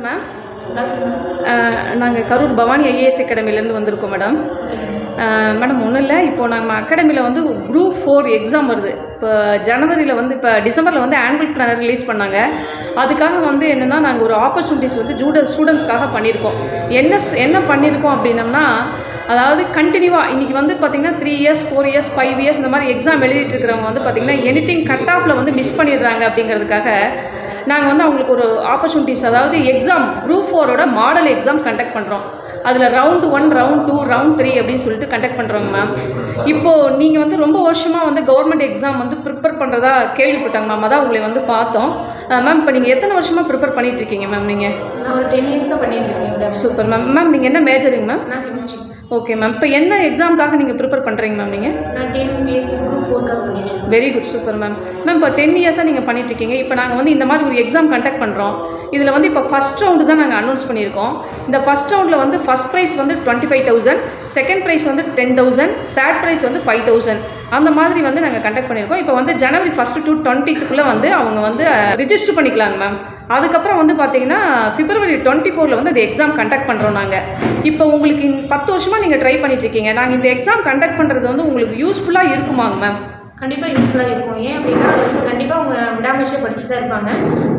Afternoon ma'am. நாங்கள் Karur Bhavani IAS அகாடமிலேருந்து வந்திருக்கோம் madam. Madam ஒன்றும் இல்லை, இப்போது நம்ம அகாடமியில் வந்து குரூப் 4 எக்ஸாம் வருது. இப்போ ஜனவரியில் வந்து இப்போ டிசம்பரில் வந்து ஆனுவல் பிளானர் ரிலீஸ் பண்ணாங்க. அதுக்காக வந்து என்னென்னா நாங்கள் ஒரு ஆப்பர்ச்சுனிட்டிஸ் வந்து ஸ்டூடெண்ட்ஸ்க்காக பண்ணியிருக்கோம். என்ன பண்ணியிருக்கோம் அப்படின்னம்னா, அதாவது கண்டினியூவாக இன்றைக்கி வந்து பார்த்திங்கன்னா 3 இயர்ஸ் 4 இயர்ஸ் 5 இயர்ஸ் இந்த மாதிரி எக்ஸாம் எழுதிட்டு இருக்கிறவங்க வந்து பார்த்திங்கன்னா எனிதிங் கட் ஆஃபில் வந்து மிஸ் பண்ணிடுறாங்க. அப்படிங்கிறதுக்காக நாங்கள் வந்து அவங்களுக்கு ஒரு ஆப்பர்ச்சுனிட்டிஸ், அதாவது எக்ஸாம் குரூப் 4ஓட மாடல் எக்ஸாம் கண்டக்ட் பண்ணுறோம். அதில் ரவுண்ட் 1 ரவுண்ட் 2 ரவுண்ட் 3 அப்படின்னு சொல்லிட்டு கண்டக்ட் பண்ணுறோங்க மேம். இப்போது நீங்கள் வந்து ரொம்ப வருஷமாக வந்து கவர்மெண்ட் எக்ஸாம் வந்து ப்ரிப்பேர் பண்ணுறதா கேள்விப்பட்டாங்க மேம். அதான் உங்களை வந்து பார்த்தோம் மேம். இப்போ நீங்கள் எத்தனை வருஷமாக ப்ரிப்பேர் பண்ணிகிட்டு இருக்கீங்க மேம்? நீங்கள் நான் ஒரு 10 இயர்ஸ் தான் பண்ணிட்டு இருக்கேன். Super ma'am. மேம் நீங்கள் என்ன மேஜருங்க மேம்? நான் கெமிஸ்ட்ரி. Okay ma'am. இப்போ என்ன எக்ஸாமுக்காக நீங்கள் ப்ரிப்பேர் பண்ணுறீங்க மேம்? நீங்கள் நான் டிஎன்பிஎஸ்சி குரூப் 4க்காக பண்ணிட்டு இருக்கேன். Very good, super ma'am. Ma'am இப்போ 10 இயர்ஸாக நீங்கள் பண்ணிட்டு இருக்கீங்க. இப்போ நாங்கள் வந்து இந்த மாதிரி ஒரு எக்ஸாம் கண்டக்ட் பண்ணுறோம். இதில் வந்து இப்போ ஃபஸ்ட் ரவுண்டு தான் நாங்கள் அனௌன்ஸ் பண்ணியிருக்கோம். இந்த ஃபஸ்ட் ரவுண்டில் வந்து ஃபஸ்ட் ப்ரைஸ் வந்து 25,000, செகண்ட் ப்ரைஸ் வந்து 10,000, தேர்ட் ப்ரைஸ் வந்து 5,000 அந்த மாதிரி வந்து நாங்கள் கண்டக்ட் பண்ணியிருக்கோம். இப்போ வந்து ஜனவரி 1 to 20க்குள்ளே வந்து அவங்க வந்து ரிஜிஸ்டர் பண்ணிக்கலாங்க மேம். அதுக்கப்புறம் வந்து பார்த்தீங்கன்னா பிப்ரவரி 24 வந்து அந்த எக்ஸாம் கண்டக்ட் பண்ணுறோம் நாங்கள். இப்போ உங்களுக்கு 10 வருஷமாக நீங்கள் ட்ரை பண்ணிட்டுருக்கீங்க. நாங்கள் இந்த எக்ஸாம் கண்டக்ட் பண்ணுறது வந்து உங்களுக்கு யூஸ்ஃபுல்லாக இருக்குமாங்க மேம்? கண்டிப்பாக யூஸ்ஃபுல்லாக இருக்கும். ஏன் அப்படின்னா கண்டிப்பாக அவங்க விடாமச்சியாக படிச்சுட்டு தான் இருப்பாங்க.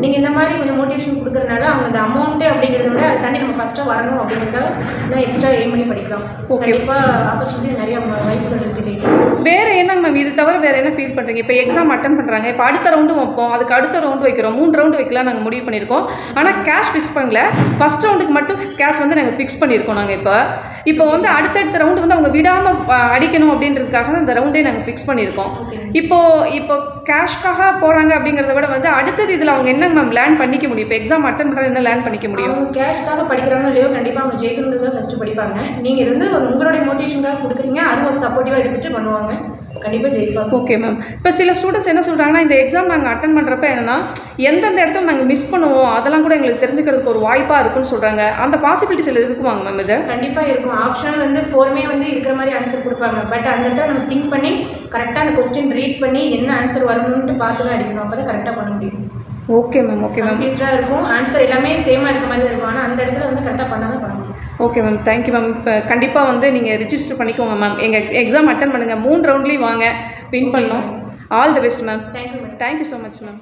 நீங்கள் இந்த மாதிரி கொஞ்சம் மோட்டிவேஷன் கொடுக்குறதுனால அவங்க அந்த அமௌண்ட்டு அப்படிங்கிறத விட அதை தாண்டி நம்ம ஃபஸ்ட்டாக வரணும் அப்படிங்கிறத இன்னும் எக்ஸ்ட்ரா எய்ம் பண்ணி படிக்கலாம். கண்டிப்பாக ஆப்பர்ச்சுனிட்டி நிறைய வாய்ப்புகள் இருக்குது ஜெயிக்கும். வேறு என்னங்க மேம் இது தவிர வேறு என்ன ஃபீல் பண்ணுறீங்க? இப்போ எக்ஸாம் அட்டன் பண்ணுறாங்க, இப்போ அடுத்த ரவுண்டும் வைப்போம், அதுக்கு அடுத்த ரவுண்டு வைக்கிறோம், 3 ரவுண்டு வைக்கலாம் நாங்கள் முடிவு பண்ணியிருக்கோம். ஆனால் கேஷ் ஃபிக்ஸ் பண்ணல. ஃபஸ்ட் ரவுண்டுக்கு மட்டும் கேஷ் வந்து நாங்கள் ஃபிக்ஸ் பண்ணியிருக்கோம். நாங்கள் இப்போ வந்து அடுத்தடுத்த ரவுண்டு வந்து அவங்க விடாமல் அடிக்கணும் அப்படின்றதுக்காக தான் இந்த ரவுண்டே நாங்கள் ஃபிக்ஸ் பண்ணியிருக்கோம். இப்போ கேஷ்காக போகிறாங்க அப்படிங்கிறத விட வந்து அடுத்தது இதில் அவங்க என்ன மேம் லேர்ன் பண்ணிக்க முடியும்? இப்போ எக்ஸாம் அட்டன் பண்ணுறது என்ன லேர்ன் பண்ணிக்க முடியும்? அவங்க கேஷ்காக படிக்கிறாங்க இல்லையோ கண்டிப்பாக அவங்க ஜெயிக்கணுன்றதை ஃபஸ்ட்டு படிப்பாங்க. நீங்கள் இருந்து உங்களுடைய மோட்டிவேஷனுக்காக கொடுக்குறீங்க, அது ஒரு சப்போர்ட்டிவாக எடுத்துகிட்டு பண்ணுவாங்க. கண்டிப்பாக ஜெயிப்பாங்க. Okay ma'am. இப்போ சில ஸ்டூடெண்ட்ஸ் என்ன சொல்கிறாங்கன்னா, இந்த எக்ஸாம் நாங்கள் அட்டன் பண்ணுறப்ப என்னென்னா எந்தெந்த இடத்துல நாங்கள் மிஸ் பண்ணுவோம் அதெல்லாம் கூட எங்களுக்கு தெரிஞ்சுக்கிறதுக்கு ஒரு வாய்ப்பாக இருக்குன்னு சொல்கிறாங்க. அந்த பாசிபிலிட்டிஸ் எல்லாம் இருக்குவாங்க மேம்? இது கண்டிப்பாக இருக்கும். ஆப்ஷனல் வந்து 4மே வந்து இருக்கிற மாதிரி ஆன்சர் கொடுப்பாங்க. பட் அந்த இடத்துல நம்ம திங்க் பண்ணி கரெக்டாக அந்த கொஸ்டின் ரீட் பண்ணி என்ன ஆன்சர் வரணும்னு பார்த்து தான் அடிக்கணும். அப்போ தான் கரெக்டாக பண்ண முடியும். Okay ma'am. Okay ma'am. ஈஸியாக இருக்கும், ஆன்சர் எல்லாமே சேமாக இருக்க மாதிரி இருக்கும். ஆனால் அந்த இடத்துல வந்து கரெக்டாக பண்ணால் தான் பண்ண முடியும். Okay ma'am, thank you ma'am. இப்போ கண்டிப்பாக வந்து நீங்கள் ரிஜிஸ்டர் பண்ணிக்கோங்க மேம். எங்கள் எக்ஸாம் அட்டன் பண்ணுங்கள், 3 ரவுண்ட்லேயும் வாங்க, வின் பண்ணோம். All the best ma'am. Thank you ma'am. Thank you so much ma'am.